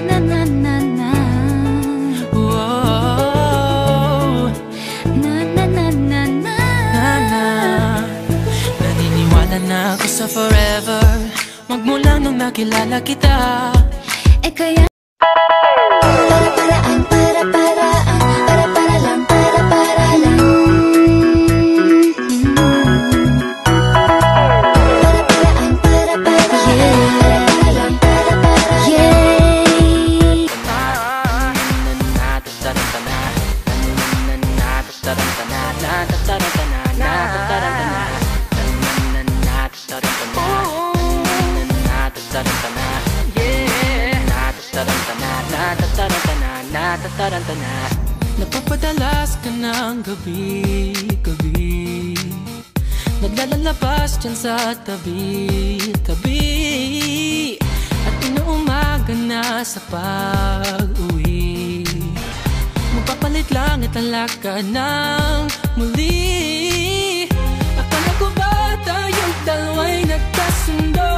na na na na. Whoa. Na na na na na. Na na. Naniniwala na ako sa forever, magmula nung nakilala kita. Eh kaya para-paraan, para-paraan, para-para lang, para-para lang. Para-paraan, para-para, para-para lang, para-para, yay. Napapadalas ka ng gabi-gabi, naglalabas dyan sa tabi-tabi, at inuumaga na sa pag-uwi, magpapalit lang at alaka ng muli. Akala ko ba tayong dalawa'y nagkasundo?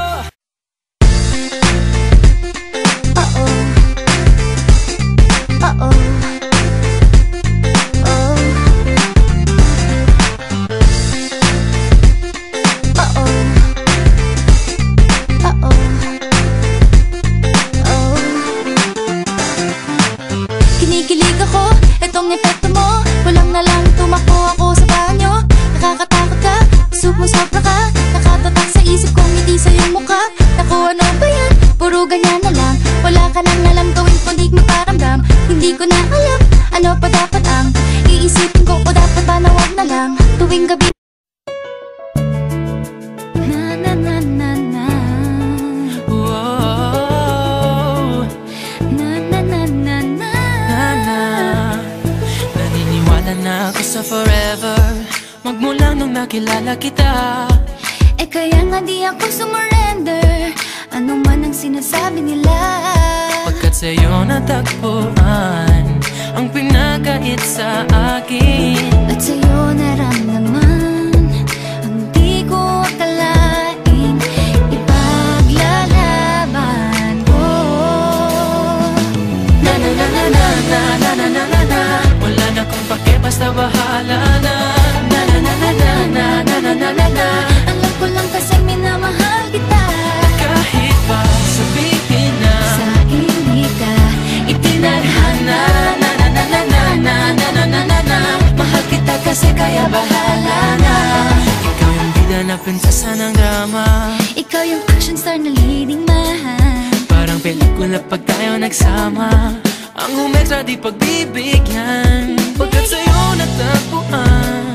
Kinikilig ako, etong epekto mo. Walang na lang tumakbo ako sa banyo. Nakakatakot ka, sobra ka. Nakatatak sa isip kong ngiti sa iyong mukha. Naku, ano ba yan? Puro ganyan na lang. Wala ka nang alam gawin kundi magparamdam. Hindi ko na alam, ano pa dapat ang iisipin ko, o dapat ba na wag na lang tuwing gabi. Na na na na na. Whoa. Na na na na na. Naniniwala na ako sa forever, magmula nung nakilala kita. Eh kaya nga di ako sumurrender, ano man ang sinasabi nila. Pagkat sa'yo natagpuan ang pinakait sa akin, At sa'yo naramdaman ang di ko akalain ipaglalaban ko. na na na na na na na na na na na. Wala na kung pake, basta bahala na. Na na na na na na na na na na na. Alam ko lang kasi minamahal kita. Kahit pa sabihin na Sa hindi ka itinadhana, na na na na na na na na na na na. Mahal kita kasi kaya bahala na. Ikaw yung bida na prinsesa ng drama, ikaw yung action star na leading man. parang pelikula pag tayo nagsama. Ang humextra di pagbibigyan, pagkat sa'yo natagpuan